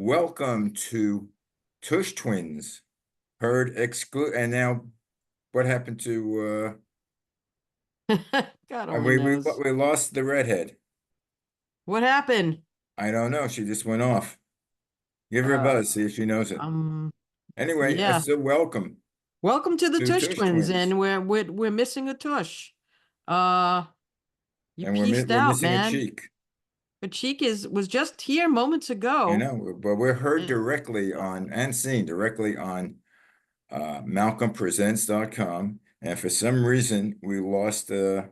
welcome to Tush Twins. Heard exclude, and now what happened to God uh, only we we knows. we lost the redhead. What happened? I don't know. She just went off. Give her a Uh, buzz, see if she knows it. Anyway, yeah. so welcome Welcome to the to Tush Tush Twins, Twins, and we're missing a Tush. Uh, you and pieced we're out, missing a man. cheek. But Cheek was just here moments You ago. know, but we're heard And directly on and seen directly on MalcolmPresents.com, and for some reason we lost a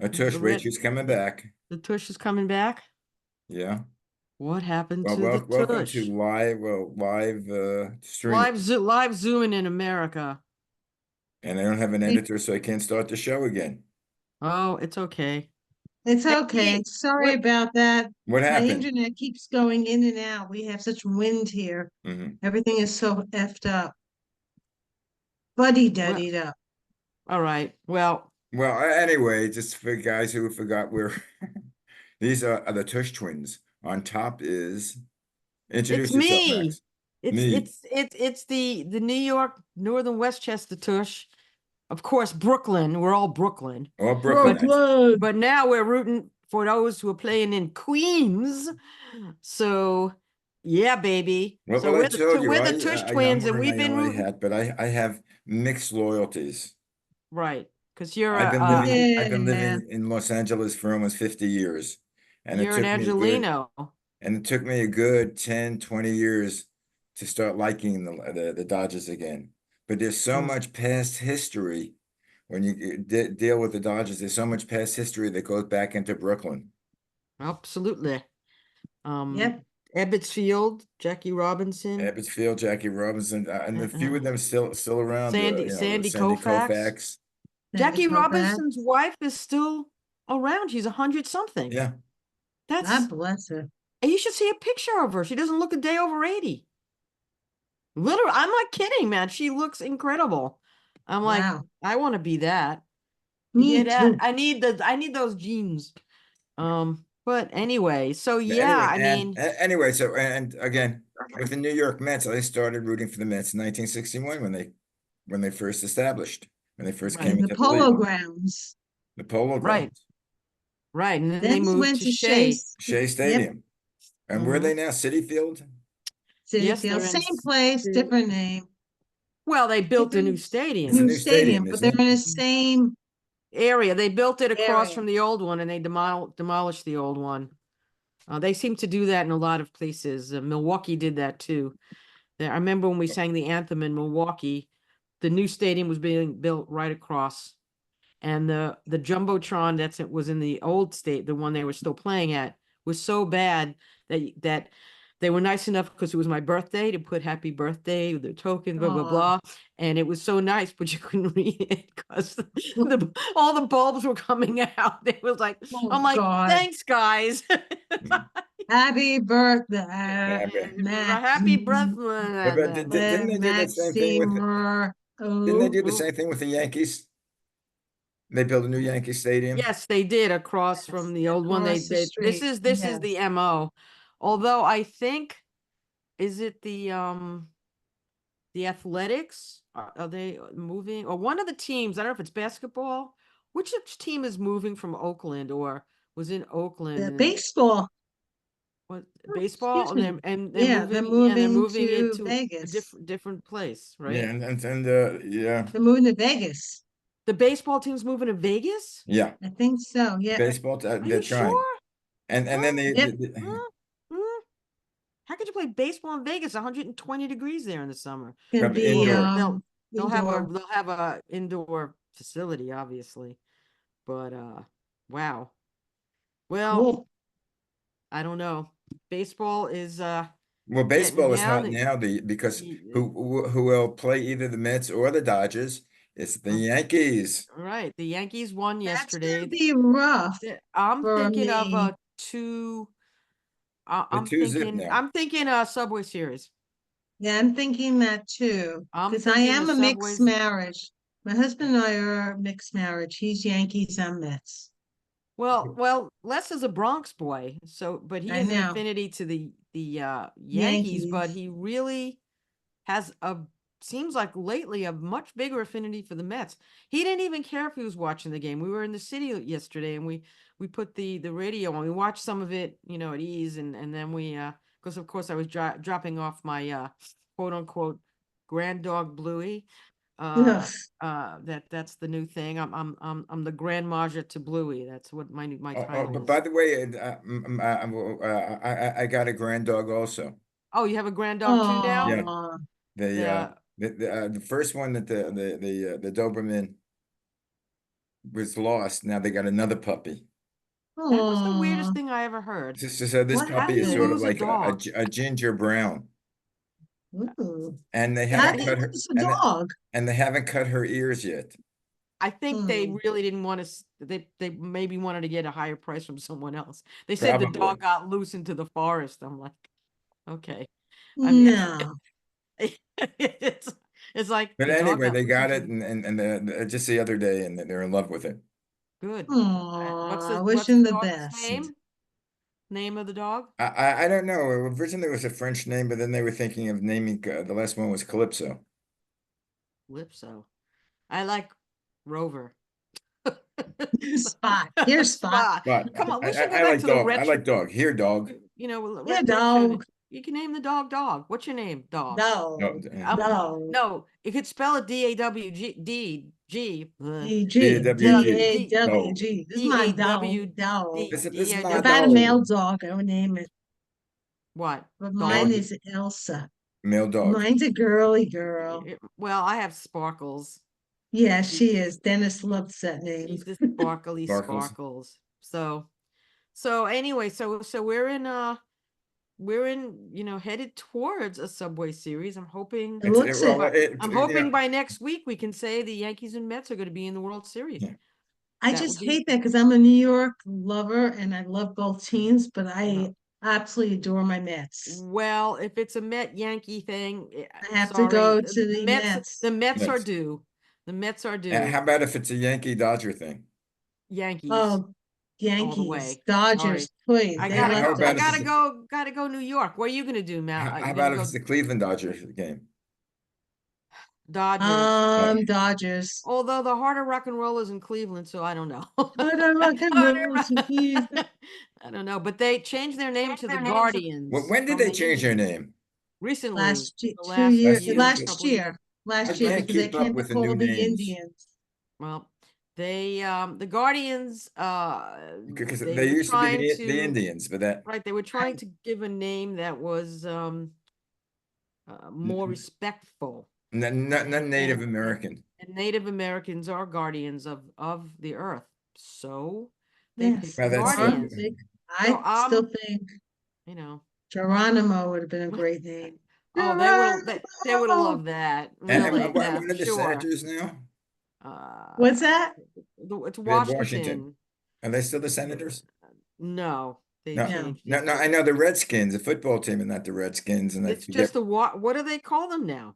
Tush. the Wait, red she's coming back. the Tush is coming back. Yeah. What happened Well, to the welcome to Tush? live streaming. Live zooming in America. And I don't have an editor, so I can't start the show again. Oh, it's okay. It's Hey, okay. Sorry what? about that. What My happened? internet keeps going in and out. We have such wind here. Hmm. Everything is so effed up. Buddy Well, duddied up. all right. Well, Well, anyway, just for guys who forgot, these are the Tush twins. On top is it's introduce yourself, me. Max. It's Me. it's it's it's the New York Northern Westchester Tush. Of course, Brooklyn. We're all Brooklyn. Or But Brooklynite. but now we're rooting for those who are playing in Queens. So yeah, baby. So Well, I told you, we're the Tush I'm twins, and wearing we've my been LA rooting hat, but I have mixed loyalties. right because you're I've been Yeah. living in Los Angeles for almost 50 years. And it you're an took me a good Angelino. And it took me a good 10, 20 years to start liking the Dodgers again. But there's so Mm, much past history when you deal with the Dodgers. There's so much past history that goes back into Brooklyn. absolutely. Um, Yep. Ebbets Field, Jackie Robinson, Ebbets Field, Jackie Robinson, and uh, a few uh, of them still around. Sandy Sandy Koufax. Koufax. Jackie Medical back. Robinson's wife is still around. She's 100 something. Yeah. That's God bless her. and you should see a picture of her. She doesn't look a day over 80. Literally, I'm not kidding, man. She looks incredible. I'm like, Wow. I want to be that. Me Yeah, too. I need those genes. But anyway, so yeah, Anyway, I mean, anyway, so and again with the New York Mets, I started rooting for the Mets in 1961 when they first established, when they first right, came In the into the polo league. grounds. The Polo right, Grounds, right. And then Then they we moved went to to Shea. Shea. Shea Yep. Stadium. And where are Hmm. they now? City Field? City Yes, Field. they're in. Same place, different name. Well, they built a new Different It's a stadium new new stadium, stadium, but isn't they're it? in the same area. They built it across area. from the old one, and they demolished the old one. They seem to do that in a lot of places. Milwaukee did that too. I remember when we sang the anthem in Milwaukee, the new stadium was being built right across, and the jumbotron was in the old state, the one they were still playing at, was so bad that they were nice enough because it was my birthday to put happy birthday, the token, blah blah Oh, blah, and it was so nice, but you couldn't read it because all the bulbs were coming out. It was like, oh I'm like, God. thanks guys. Mhm. Happy birthday, Yeah, Happy Maxine. but birthday. Live didn't they Maxine. do the same thing with the Yankees? They built a new Yankee Stadium. Yes, they did across from Yes, the old one. across the This street. is Yes. the MO. Although I think, is it the Athletics? Are they moving, or one of the teams? I don't know if it's basketball. Which team is moving from Oakland or was in Oakland The and baseball. what, Oh, baseball, excuse and me. they're Yeah, they're moving, yeah, they're moving moving it to to a Vegas. different place, Yeah, right? and yeah. They're moving to Vegas. The baseball team's moving to Vegas. Yeah. I think so. Yeah. Baseball, Are they're you trying. sure? And then Huh? they, Yep. Huh? Huh? How could you play baseball in Vegas? 120 degrees there in the summer. Can probably be Well, indoor. indoor. they'll have a indoor facility, obviously. But wow. Well, Cool. I don't know. Baseball is Well, getting baseball is hot down. now because Y- who will play either the Mets or the Dodgers? It's the Yankees. Right. The Yankees won That's gonna yesterday. be rough I'm for thinking of me. a two. The two zip now. I'm thinking Subway Series. Yeah, I'm thinking that too. I'm Because I thinking the am a mixed Subways. marriage. My husband and I are a mixed marriage. He's Yankees, I'm Mets. Well, Les is a Bronx boy, so but he I has an know. affinity to the Yankees, but Yankees. he really has seems like lately a much bigger affinity for the Mets. He didn't even care if he was watching the game. We were in the city yesterday and we put the radio on. We watched some of it, at ease, and then we because of course I was dropping off my quote unquote grand dog Bluey. Ugh. That's the new thing. I'm the grandmother to Bluey. That's what my title But is. by the way, I got a grand dog also. Oh, you have a grand dog too now? Yeah. Aw. The first one that the Doberman was lost. Now they got another puppy. That was the Aw. weirdest thing I ever heard. So this What puppy is happened? sort of Lose a like dog? a ginger brown, Ooh. and they How haven't do cut you her lose a dog? and they haven't cut her ears yet. I think they Hmm. really didn't want to. They maybe wanted to get a higher price from someone else. They said the Probably. dog got loose into the forest. I'm like, okay. I mean, No. it's like But the dog anyway, got they loose got into it, and just the other day, and they're in love with it. good. Aw, wish What's him the the dog's best. name? Name of the dog? I don't know. Originally, it was a French name, but then they were thinking of naming the last one was Calypso. Lipso. I like Rover. Spot. Here's Spot. But Come on, we I, should I, go I back like to the dog. I retro. like dog. Here, dog. Yeah, retro. dog. You can name the dog Dog. What's your name, Dog? No. No, No. No, you could spell it D-A-W-G D-G. D-A-W-G. D-A-W-G. This is my dog. This is my If I had a male dog. dog, I would name it. What? But Dog? mine is Elsa. Male dog. Mine's a girly girl. Well, I have Sparkles. Yeah, she is. Dennis loves that name. She's the sparkly Sparkles. Sparkles. So anyway, so we're in headed towards a Subway series. I'm hoping It looks well, it. I'm hoping by next week we can say the Yankees and Mets are going to be in the World Series. Yeah. I That just would be- hate that because I'm a New York lover and I love both teams, but I Yeah. absolutely adore my Mets. Well, if it's a Met Yankee thing, I have to sorry, go to the Mets. The Mets are Mets. due. The Mets are due. How about if it's a Yankee Dodger thing? Yankees. Oh, Yankees, way. Dodgers, Sorry. please. I They How left about us. if gotta go New York. What are you gonna do, Matt? How You about gonna if go it's the Cleveland Dodgers game? Dodgers? Dodgers. Although the Heart of Rock and Roll is in Cleveland, so I don't know. Heart of Rock and Roll to Cleveland. I don't know, but they changed their name to the Guardians. When did from they the change their Indians. name? Recently, Last the 2 last years, year, last couple year, years. last year, can't because they keep up can't with the call new the names. Indians. Well, they the Guardians Because they they were used to be trying the Indians, but that right, they were trying to give a name that was more respectful. not Native And- American. And Native Americans are guardians of the earth. So they Yes. picked Well, the that's Guardians. I So, still think You know. Geronimo would have been a great name. Oh, they would have loved that. And Really, what yeah, are the sure. Senators now? What's that? It's They're Washington. Washington. Are they still the Senators? No, they No. changed No, it. I know the Redskins, the football team, and not the Redskins. And It's just what do they call them now?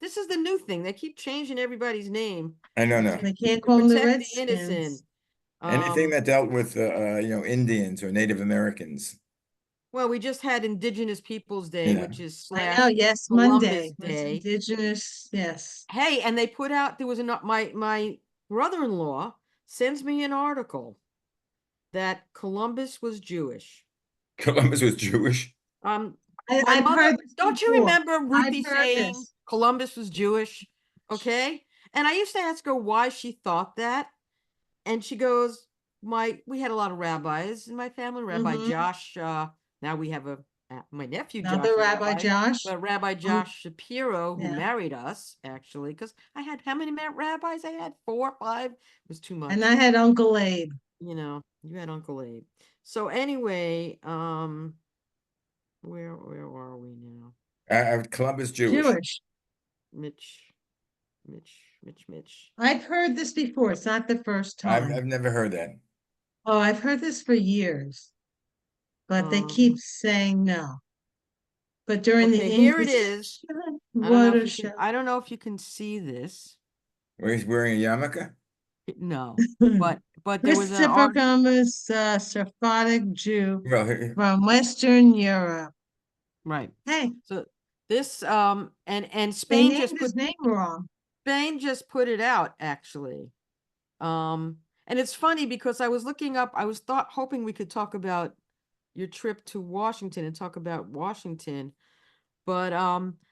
This is the new thing. They keep changing everybody's name. I don't know. They can't to call them the protect the Redskins. innocent. Anything that dealt with Indians or Native Americans. Well, we just had Indigenous Peoples Day, Yeah. which is I slash know, yes, Columbus Monday. It's Day. Indigenous, yes. Hey, and they put out there was my brother-in-law sends me an article that Columbus was Jewish. Columbus was Jewish. My I've mother, heard this don't you before. remember Ruthie I've heard saying this. Columbus was Jewish? Okay. And I used to ask her why she thought that. And she goes, we had a lot of rabbis in my family, Rabbi Mhm. Josh. Now we have my nephew, Another Josh, Rabbi Josh. but Rabbi Josh Shapiro, who yeah. married us, actually, because I had how many rabbis? I had 4 or 5. It was too much. And I had Uncle Abe. You had Uncle Abe. So anyway, where are we now? Columbus Jewish. Jewish. Mitch. I've heard this before. It's not the first time. I've never heard that. Oh, I've heard this for years. But they keep saying no. But during the here it is. Inquisition, I don't know if you can see this. Where he's wearing a yarmulke? No, but there was an Christopher Columbus, Sephardic Jew Well, from Western Europe. Right. Hey, So this, and they Spain named just his put, name wrong. Spain just put it out, actually. And it's funny because I was looking up, I was hoping we could talk about your trip to Washington and talk about Washington. But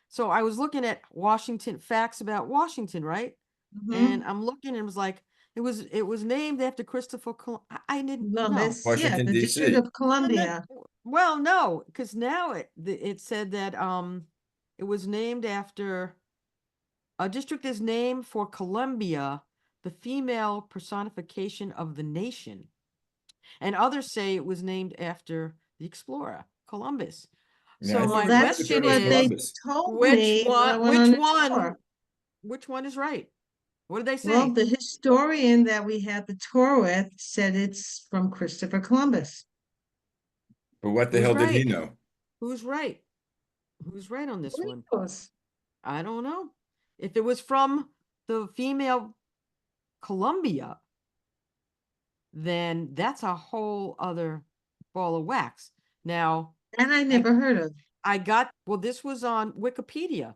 so I was looking at Washington facts about Washington, right? And Mhm. I'm looking and it was like it was named after Christopher I didn't know. Columbus, yeah, Washington the District D.C. of And then, Columbia. well, no, because now it said that it was named after a district is named for Columbia, the female personification of the nation. And others say it was named after the explorer, Columbus. Yeah, I So Well, thought my it was named that's question after what they is, Columbus. told which me when I one, went on which the one, tour. which one is right? What did they Well, say? the historian that we had the tour with said it's from Christopher Columbus. But what the Who's hell did he right? know? Who's right? Who's right on this Who one? knows? I don't know. If it was from the female Columbia, then that's a whole other ball of wax. Now, And I I never heard of. I got, well, this was on Wikipedia.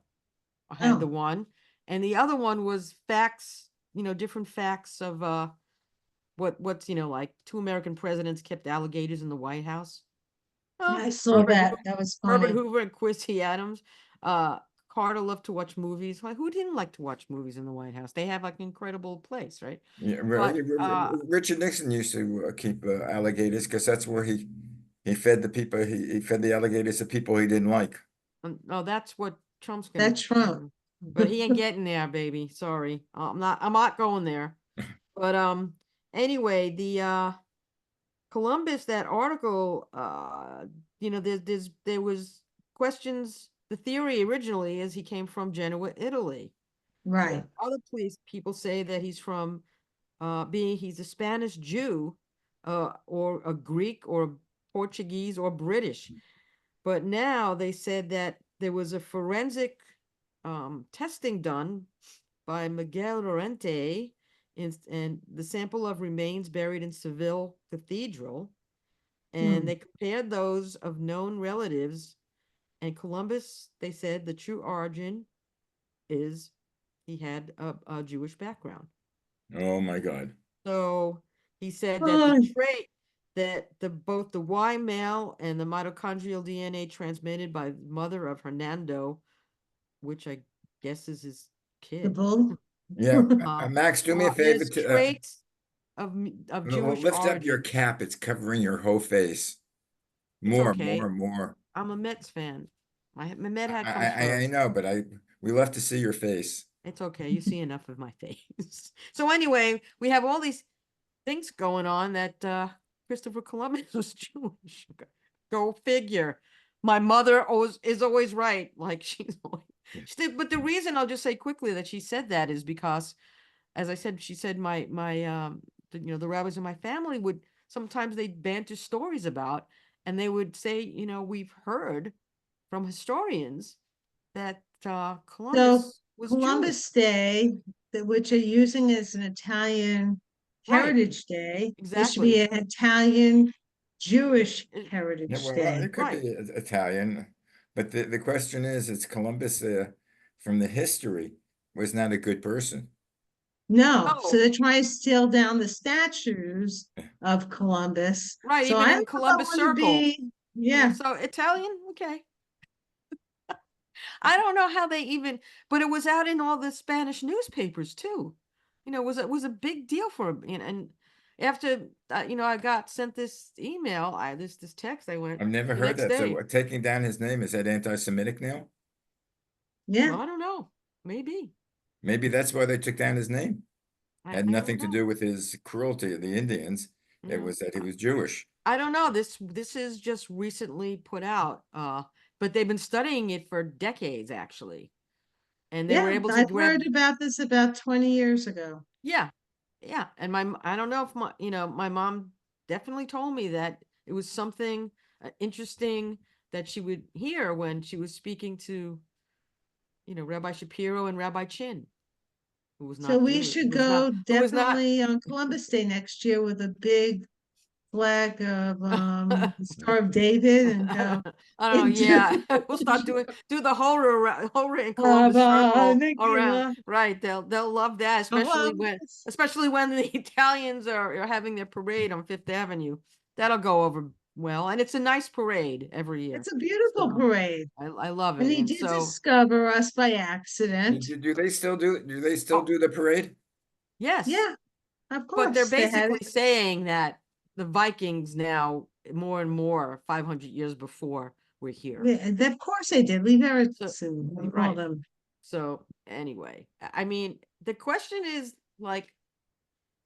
I had the Oh, one, and the other one was facts, different facts of what's like two American presidents kept alligators in the White House. yeah, Oh, I saw Herbert that. Hoover, That was Herbert funny. Hoover and Quincy Adams. Uh, Carter loved to watch movies. Like, who didn't like to watch movies in the White House? They have like an incredible place, right? Yeah, But Richard Nixon used to keep alligators because that's where he fed the people. He fed the alligators to people he didn't like. no, that's what Trump's gonna That's Trump. do. But he ain't getting there, baby. Sorry, I'm not going there. But anyway, the Columbus, that article, there was questions. The theory originally is he came from Genoa, Italy. Right. But other people say that he's from he's a Spanish Jew, or a Greek or Portuguese or British. But now they said that there was a forensic testing done by Miguel Lorente, and the sample of remains buried in Seville Cathedral, and Hmm. they compared those of known relatives. And Columbus, they said the true origin is he had a Jewish background. Oh my God. So he said that the Oh, trait that both the Y male and the mitochondrial DNA transmitted by the mother of Hernando, which I guess is his the kid, bull. Yeah, uh, Max, do me a favor is to traits of Jewish lift up your origin. cap. It's covering your whole face. It's More, okay. more, more. I'm a Mets fan. My Met hat I, comes I first. know, but we love to see your face. It's okay. You see enough of my face. So anyway, we have all these things going on that Christopher Columbus was Jewish. Go figure. My mother is always right. Like she's always, but the reason, I'll just say quickly, that she said that is because, as I said, she said the rabbis in my family would sometimes they banter stories about, and they would say, we've heard from historians that So Columbus was Jewish. Columbus Day, which are using as an Italian Right, Heritage Day, it should be exactly. an Italian Jewish It- Yeah, Heritage well, Day. it could be right. Italian, but the question is, it's Columbus from the history was not a good person. No, so Oh, they're trying to steal down the statues of Columbus. right. So Even I in don't know if I Columbus want to Circle, be, yeah, so Italian, okay. I don't know how they even, but it was out in all the Spanish newspapers too. It was a big deal for him. And after I got sent this email, this text, I went I've never the heard next that. So day. taking down his name, is that anti-Semitic now? yeah. Well, I don't know. Maybe. Maybe that's why they took down his name. Had I don't nothing to know. do with his cruelty of the Indians. It No. was that he was Jewish. I don't know. This is just recently put out. But they've been studying it for decades actually. And they were Yeah, able to I've grab, heard about this about 20 years ago. yeah. Yeah. And I don't know if my mom definitely told me that it was something interesting that she would hear when she was speaking to, Rabbi Shapiro and Rabbi Chin, who was So not we Jewish, should go who was not, definitely on Columbus Day next year with a big flag of the Star of David and go I don't know. into Yeah, we'll start do the whole in Columbus Circle around. Nikola Right, they'll love that, Columbus. especially when the Italians are having their parade on Fifth Avenue. That'll go over well, and it's a nice parade every year. It's a beautiful So parade. I love And it, he and did so discover us by accident. Do they still do they still Oh. do the parade? yes, Yeah, of but they're course. They had basically saying that the Vikings now more and more 500 years before we're here. of course they did. Leave So Erickson. They right. called them. So anyway, I mean, the question is like,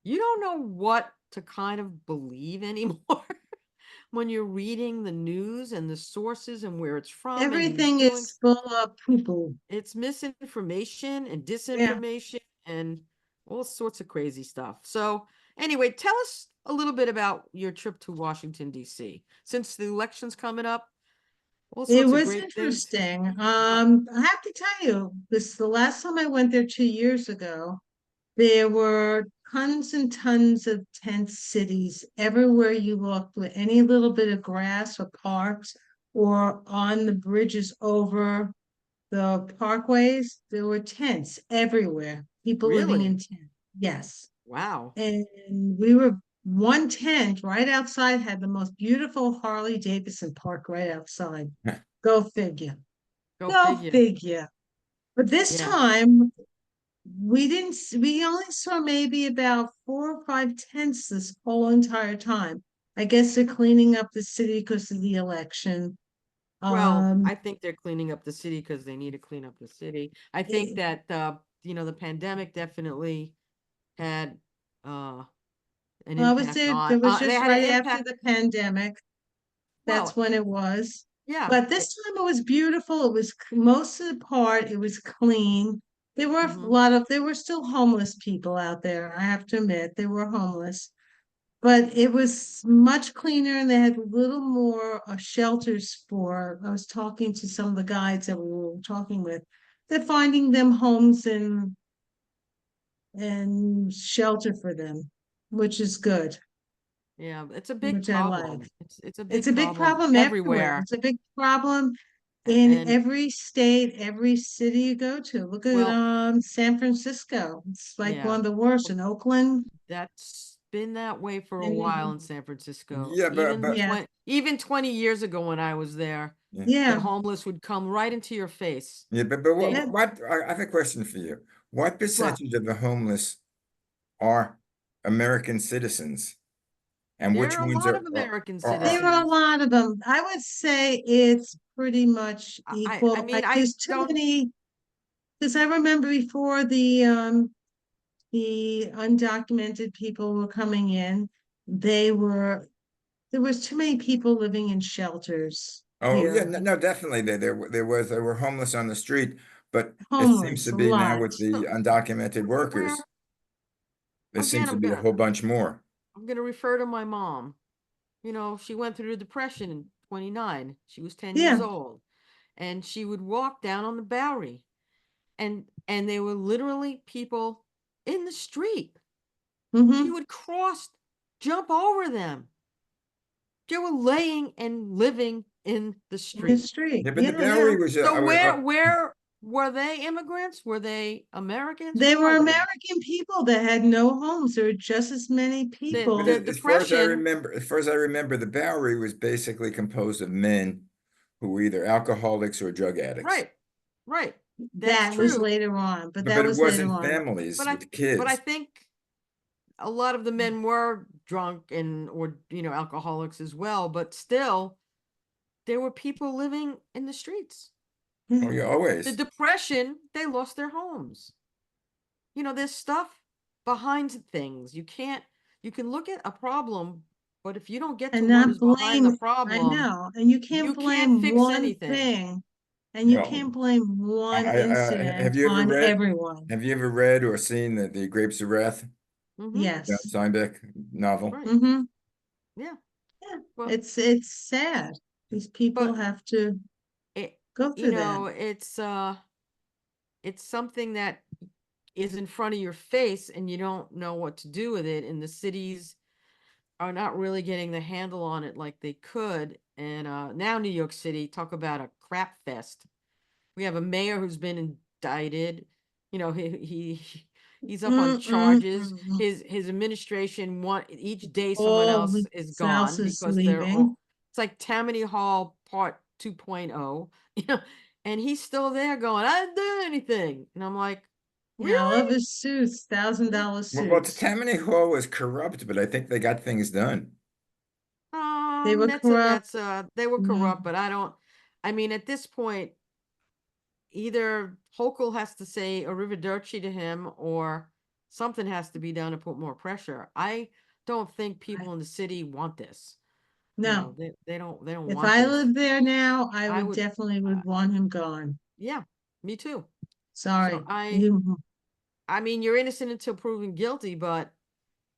you don't know what to kind of believe anymore when you're reading the news and the sources and where it's from and who's Everything doing. is full of poo-poo. It's misinformation and Yeah. disinformation and all sorts of crazy stuff. So anyway, tell us a little bit about your trip to Washington, D.C. Since the election's coming up, all It sorts of was great things. interesting. Yeah. I have to tell you, this the last time I went there 2 years ago, there were tons and tons of tent cities everywhere you looked with any little bit of grass or parks or on the bridges over the parkways, there were tents everywhere. People living Really? in tents. Yes. Wow. And we were one tent right outside had the most beautiful Harley Davidson park right outside. Go figure. Go Go figure. figure. But this Yeah. time we didn't we only saw maybe about 4 or 5 tents this whole entire time. I guess they're cleaning up the city because of the election. Well, Um I think they're cleaning up the city because they need to clean up the city. I think it- that the pandemic definitely had uh an I was impact there, on there was they just had an right after impact. the pandemic. That's Well, when it was. yeah. But this time it was beautiful. It was most of the part, it was clean. There were a Mhm. lot of, there were still homeless people out there. I have to admit, they were homeless. But it was much cleaner and they had a little more shelters for. I was talking to some of the guides that we were talking with. They're finding them homes and shelter for them, which is good, Yeah, it's a big which I like. problem. It's a It's big a big problem problem everywhere. everywhere. It's a big problem in And every state, every city you go to. Look at well, San Francisco. It's like one yeah. of the worst in Oakland. That's been that way for a while And in San Francisco. Yeah, Even yeah, even 20 years ago when I was there, yeah, the yeah. homeless would come right into your face. yeah, but They what I have a question for you. What What? percentage of the homeless are American citizens, and there which are a ones lot of American There are a citizens. lot of them. I would say it's pretty much I equal. mean, I There's too don't. many, because I remember before the undocumented people were coming in, they were there was too many people living in shelters Oh yeah, here. no, no, definitely there were homeless on the street, but it seems Homeless, to a be now lot. with the undocumented Where workers, there again, seems to be a whole bunch more. I'm gonna refer to my mom. She went through the depression in 29. She was 10 years Yeah. old, and she would walk down on the Bowery, and there were literally people in the street. She Mm-hmm. would jump over them. They were laying and living in the In the street. street. Yeah, but the Yeah, yeah. Bowery was So where were they immigrants? Were they Americans? They Who were are they? American people that had no homes. There were just as many but The people. depression, as far as I remember, the Bowery was basically composed of men who were either alcoholics or drug addicts. right, right. That's That was true. later on, but that But it was later wasn't on. families But I with but I kids. think a lot of the men were drunk and or alcoholics as well, but still there were people living in the streets. Oh, yeah, The always. depression, they lost their homes. There's stuff behind things. You can look at a problem, but if you don't get to And what not is behind the blame, I problem, know, and you can't you can't blame fix one anything. thing, and you Well, can't blame one have incident you ever on read? everyone. Have you ever read or seen the Grapes of Wrath, Mm-hmm. John Yes. Steinbeck novel? Right. Mm-hmm. Yeah. Yeah. Well, It's sad. These people but have to it, go through that. it's something that is in front of your face and you don't know what to do with it in the cities. are not really getting the handle on it like they could. And now New York City, talk about a crap fest. We have a mayor who's been indicted. You know, he's up on Mm, mm, charges. mm, mm. His administration each day someone All else the is South gone is because they're all leaving. it's like Tammany Hall Part 2.0, you know, and he's still there going, I didn't do anything. And I'm like, Yeah, all of really? his suits, $1,000 Well, suits. Tammany Hall was corrupt, but I think they got things done. They were corrupt. They were Mm, corrupt, but I mean, at this point, either Hochul has to say arrivederci to him or something has to be done to put more pressure. I don't think I- people in the city want this. You know, No, they don't if want I this. lived there now, I I would would, definitely uh, would want him gone. yeah, me too. So Sorry. You, I mean, you're innocent until proven guilty, but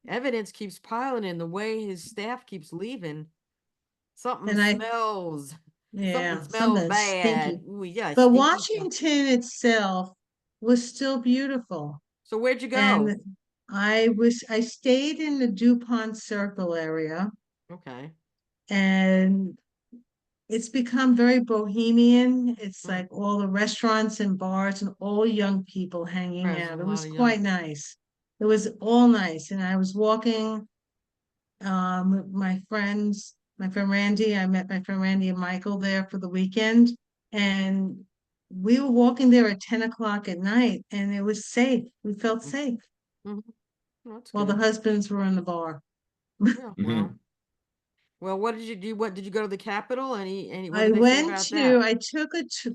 evidence keeps piling in. The way his staff keeps leaving, something and I, smells. Something yeah, smells something stinky. bad. Ooh, yeah, But stinky stuff. Washington itself was still beautiful. So where'd you go? And I stayed in the DuPont Circle area, Okay. and it's become very bohemian. It's Mm. like all the restaurants and bars and all young people hanging There's a out. It lot was of young. quite nice. It was all nice. And I was walking with my friend Randy. I met my friend Randy and Michael there for the weekend. And we were walking there at 10 o'clock at night, and it was safe. We felt safe Mm-hmm. That's while the good. husbands were in the bar. Yeah. Mhm. Well, what did you do? What did you go to the Capitol? What I did they say went about to, that? I took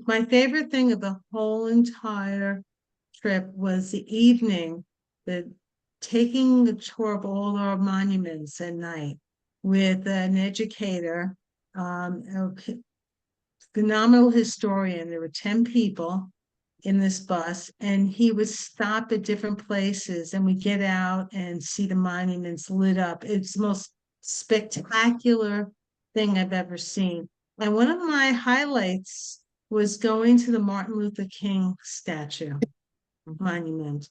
my favorite thing of the whole entire trip was the evening, the taking a tour of all our monuments at night with an educator, a phenomenal historian. There were 10 people in this bus, and he would stop at different places and we get out and see the monuments lit up. It's the most spectacular thing I've ever seen. And one of my highlights was going to the Martin Luther King statue Hmm. monument.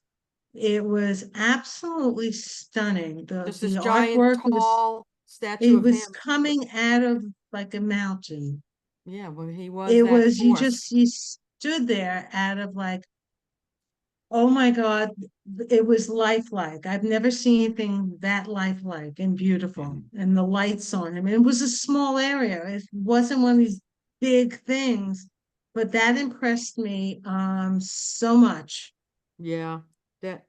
It was absolutely stunning. The Just the this giant, artwork was tall statue it of was him. coming out of like a mountain. Yeah, well, he was It that was force. you stood there out of like, oh my God, it was lifelike. I've never seen anything that lifelike and beautiful. Mhm. And the lights on him. It was a small area. It wasn't one of these big things, but that impressed me so much. Yeah, that.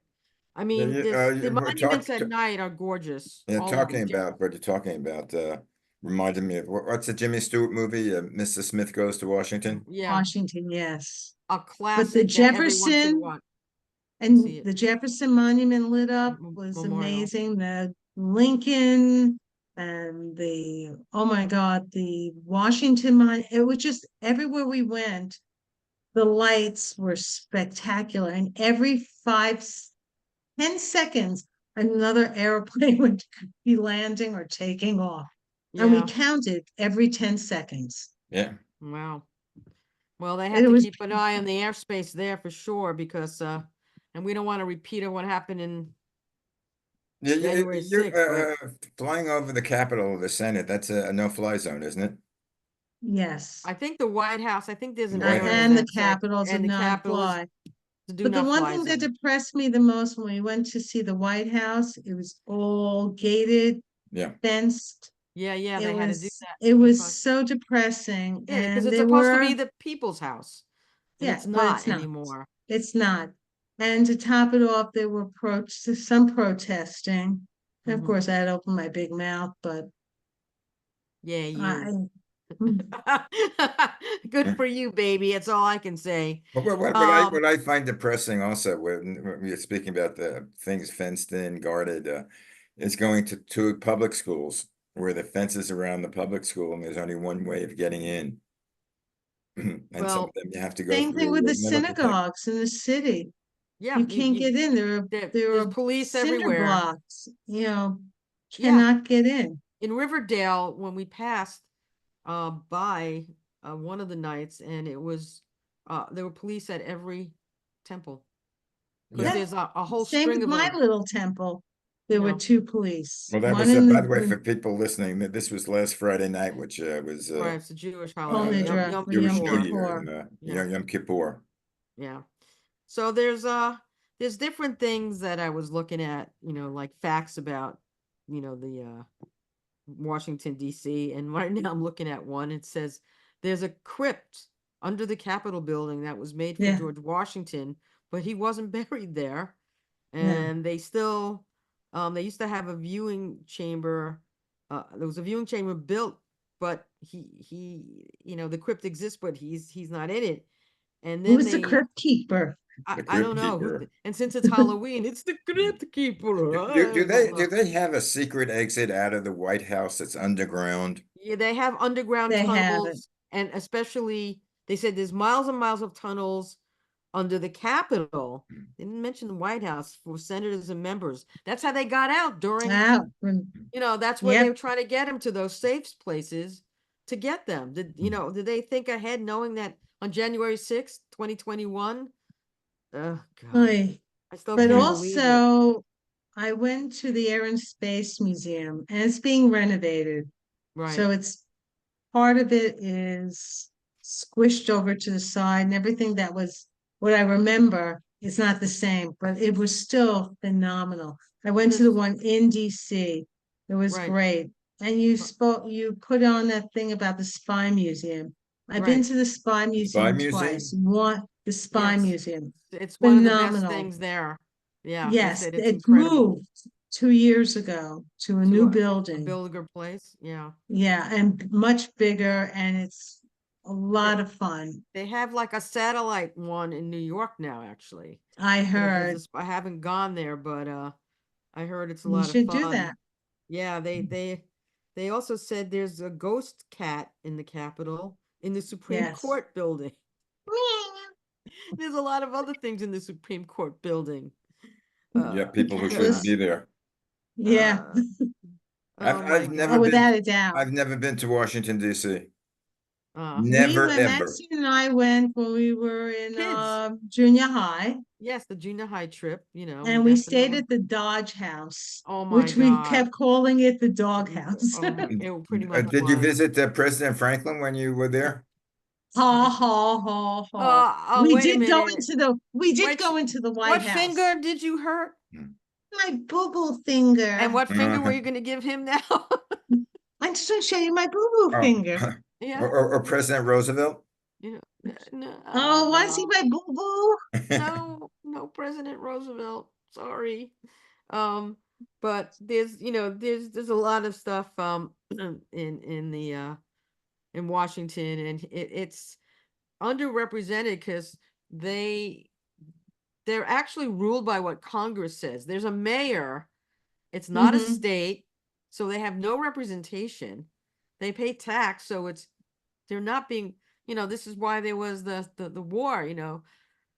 I Yeah, mean, the we're monuments at night are gorgeous yeah, all over. talking about what you're talking about, reminded me of what's the Jimmy Stewart movie? Mr. Smith Goes to Washington. Yeah, Washington, yes. a But the classic that everyone should Jefferson watch. and See it. the Jefferson Monument lit up was Memorial. amazing. The Lincoln and the, oh my God, the Washington Mon, it was just everywhere we went, the lights were spectacular. And every 10 seconds, another airplane would be landing or taking off. And we Yeah. counted every 10 seconds. Yeah. Wow. Well, they have It to was keep an eye on the airspace there for sure because and we don't want to repeat of what happened in Yeah, January 6th, but you're flying over the Capitol of the Senate. That's a no-fly zone, isn't it? yes. I think the White House, I think there's The an White area House. And the that's at, Capitals did and the not Capitol is fly. the do But the not one fly thing that zone. depressed me the most when we went to see the White House, it was all gated, Yeah. fenced. Yeah, they had to do that It was because so depressing. yeah, because And it's there supposed to were, be the people's house, and yeah, it's but not it's not. anymore. It's not. And to top it off, there were some protesting. And of Hmm. course, I had opened my big mouth, but Yeah, you. I, Good for you, baby. That's all I can say. But Um, what I find depressing also when we're speaking about the things fenced in, guarded, is going to public schools where the fences around the public school and there's only one way of getting in. And some of well, them you have to go same thing with through the metal detectors. synagogues in the city. yeah, You can't get in. There there's are police cinder everywhere. blocks, you know, Yeah, cannot get in. in Riverdale when we passed by one of the nights, and it was there were police at every temple because Yeah. Yeah, there's a whole same string with of my them. little temple. there you were know, two police. Well, that One was, in by the way, the for people listening, that this was last Friday night, which was right, it's a Jewish Holy holiday, uh, Dra- Yom Jewish Yom New Kippur. Year Kippur. and Yeah, Yom Kippur. yeah. So there's different things that I was looking at, like facts about, the Washington D.C. And right now I'm looking at one. It says there's a crypt under the Capitol building that was made for Yeah, George Washington, but he wasn't buried there. yeah. And they still, they used to have a viewing chamber. There was a viewing chamber built, but the crypt exists, but he's not in it. And then Who's the they, crypt keeper? The I Crypt don't know. Keeper. And since it's Halloween, it's the crypt keeper. Do I don't do know. they have a secret exit out of the White House that's underground? Yeah, they have underground They have it. tunnels, and especially they said there's miles and miles of tunnels under the Capitol. They didn't mention the White House for senators and members. That's how they got out during, Wow. that's where they were Yep. trying to get them to those safe places to get them. Did they think ahead knowing that on January 6th, 2021? Oh God, Oy. I still But can't believe it. also, I went to the Air and Space Museum and it's being renovated. Right. So it's part of it is squished over to the side and everything that was what I remember is not the same, but it was still phenomenal. I went to the This, one in DC. It was right. great. And you put on that thing about the Spy Museum. I've been Right. to the Spy Spy Museum twice. Museum? The Spy Yes. Museum. It's one of the best Phenomenal. things there. Yeah, they Yes, said it's it incredible moved 2 years ago to a to new a building. builder place. Yeah. Yeah, and much bigger, and it's a They, lot of fun. they have like a satellite one in New York now, actually. I There's heard this, I haven't gone there, but I heard it's a you lot of should do fun. that. Yeah, they also said there's a ghost cat in the Capitol in the Supreme Yes. Court building. There's a lot of other things in the Supreme Court building. Yeah, people who shouldn't This, be there. yeah. Uh, oh my I've never Oh, God. been without a doubt. I've never been to Washington D.C. Uh, We Never went, ever. Maxine and I went when we were in kids. junior high, Yes, the junior high trip, we and we stayed definitely. at the Dodge House, Oh my which we God. kept calling it the dog house. It pretty much Did you was. visit President Franklin when you were there? Ha ha ha ha. Oh, wait a minute. We did Which, go into the what White House. finger did you hurt? My boo-boo And finger. what finger were Uh, you going to give him now? I'm just gonna show you my boo-boo oh, finger. Yeah. or President Roosevelt? No, Oh, want to see no, my boo-boo? no, President Roosevelt. Sorry. But there's a lot of stuff, in Washington, and it's underrepresented because they they're actually ruled by what Congress says. There's a mayor, it's not a Mm-hmm. state, so they have no representation. They pay tax, so they're not being, this is why there was the war, no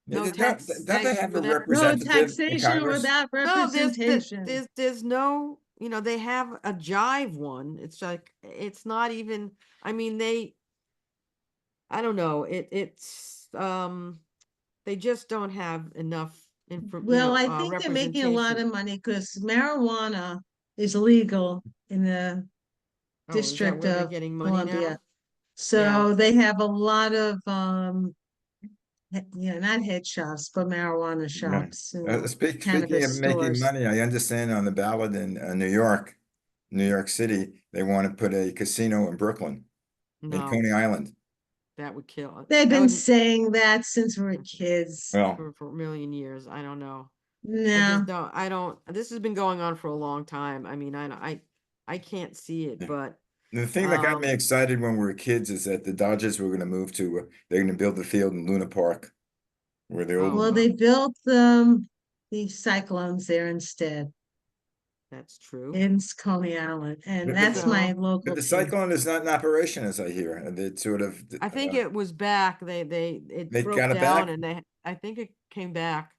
Don't they taxation have a for them. No representative in taxation Congress? without No, representation. there's no, they have a jive one. It's like it's not even. I mean, I don't know. They just don't have enough Well, I think they're making a lot representation. of money because marijuana is legal in the Oh, is that District where they're of getting money Columbia. now? Yeah. So they have a lot of not head shops, but marijuana Yeah. shops, Speaking cannabis of making stores. money, I understand on the ballot in New York City, they want to put a casino in Brooklyn, in No, Coney Island. that would kill. They've That been would saying that since we were kids. Well, for a million years. I don't know. I just No, don't. I don't. This has been going on for a long time. I mean, I can't see it, yeah. but The thing that got me um, excited when we were kids is that the Dodgers were going to move to, they're going to build the field in Luna Park, where the oh well, old, they well, built the cyclones there instead that's true. in Coney Island, and but, but, that's the- my So but local the team. Cyclone is not in operation, as I hear. And it's sort of, I think it was back. It they broke got it down, back. and I think it came back.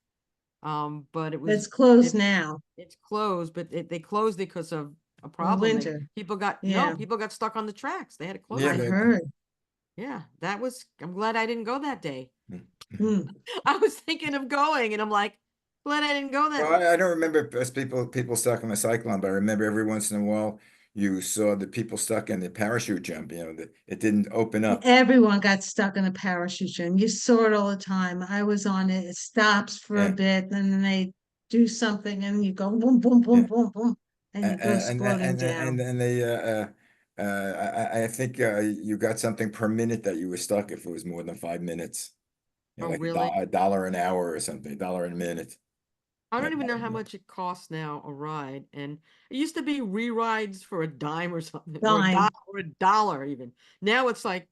But It's closed it now it's closed, but they closed it because of a in the problem. winter. Yeah, People got stuck on the tracks. They had to Yeah, close I it. heard. Yeah, I'm glad I didn't go that day. Mm. I was thinking of going, and I'm like, Glad I didn't go Well, that. I don't remember us people stuck in the cyclone, but I remember every once in a while you saw the people stuck in the parachute jump, that it didn't open up. Everyone got stuck in a parachute gym. You saw it all the time. I was on it. It stops for a Yeah. bit, and then they do something, and you go boom, boom, boom, Yeah. boom, boom, and you go exploding down. And they I think you got something per minute that you were stuck if it was more than 5 minutes. Oh, Like really? a dollar an hour or something, a dollar a minute. I Yeah, don't even know how much it costs now a ride. And it used to be re-rides for a dime or something, Dime. or a dollar even. Now it's like It's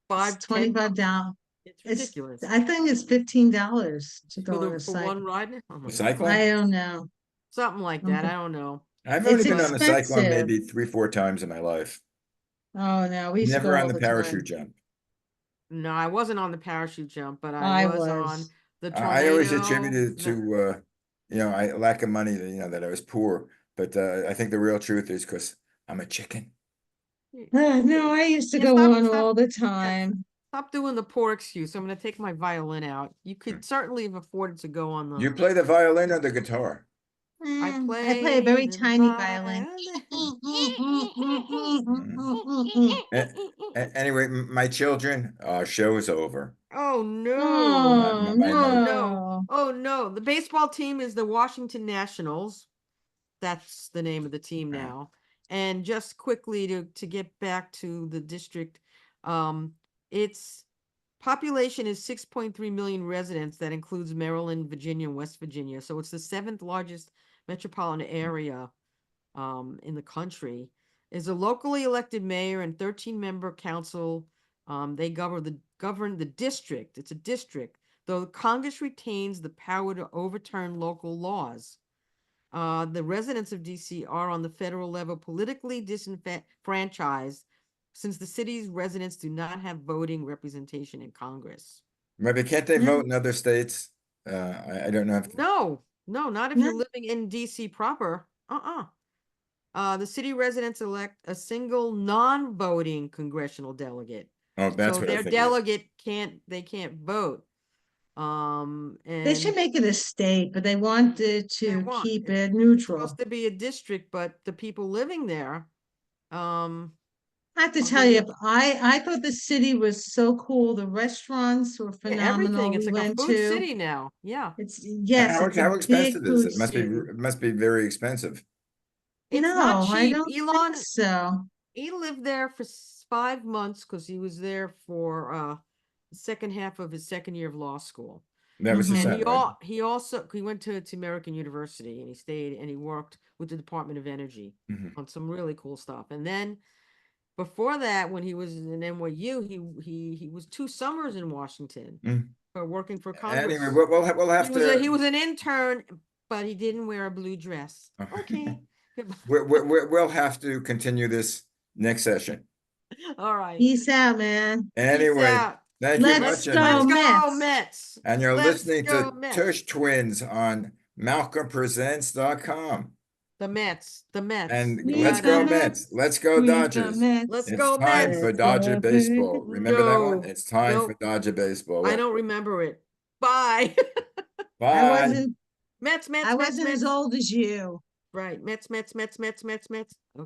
five, 10 bucks. $25. It's It's ridiculous. I think it's $15 to go on a For cycle. one ride. Oh The my God. cyclone? I don't know. Something like that. I don't know. I've only It's been on the cyclone expensive. maybe 3, 4 times in my life. Oh no, we used to Never go on all the the parachute time. jump. No, I wasn't on the parachute jump, but I I was on was. the I always tornado. attributed it to I lack of money, that I was poor. But I think the real truth is because I'm a chicken. No, I used to Yeah, go stop, on stop. all the Yes. time. Stop doing the poor excuse. I'm going to take my violin out. You Hmm. could certainly have afforded to go on the. You play the violin or the guitar? I play a play very the tiny violin. violin. Mm. A- Anyway, my children, show is over. Oh no. Oh Oh My no. no. Oh no. The baseball team is the Washington Nationals. That's the name of the team now. And just quickly to get back to the district, its population is 6.3 million residents. That includes Maryland, Virginia, and West Virginia. So it's the seventh largest metropolitan area in the country. Is a locally elected mayor and 13-member council. They govern the district. It's a district, though Congress retains the power to overturn local laws. The residents of DC are on the federal level politically disenfranchised since the city's residents do not have voting representation in Congress. Maybe can't they No, vote in other states? I don't know if No, no, not if no. you're living in DC proper. The city residents elect a single non-voting congressional delegate. oh, that's So what I their think it is. delegate they can't vote. They should And make it a state, but they wanted they to want keep it's it supposed neutral. to be a district, but the people living there, um, I have to are tell you, being I thought the city was so cool. The restaurants were yeah, everything. phenomenal. It's We like a went food to. city now. Yeah. It's yes, it's a How big expensive is food it? city. It must be very expensive. It's not No, I cheap. don't think so. He lived there for 5 months because he was there for the second half of his second year of law school. That was his And Hmm. son, right? he went to American University and he stayed and he worked with the Department of Energy Mhm. on some really cool stuff. And then before that, when he was in NYU, he was 2 summers in Washington Mm. for working for Anyway, Congress. we'll have to. He was an intern, but he didn't wear a blue dress. Okay. We'll have to continue this next session. All right. Peace out, man. Peace Anyway, out. thank you Let's much, go, Let's and go Mets. Mets. you're Let's listening go to Mets. Tush Twins on MalcolmPresents.com. The Mets. The Mets. And We We let's gotta the go have Mets. Mets. Let's go We the Dodgers. let's Mets. It's go time Mets. for Let's Dodger celebrate. baseball. Remember that one? No. It's time for Nope. Dodger baseball. I Well, don't remember it. Bye. I bye. wasn't Mets, I Mets, Mets, wasn't as Mets. old as you. Right. Mets, Mets, Mets, Mets, Mets, Mets.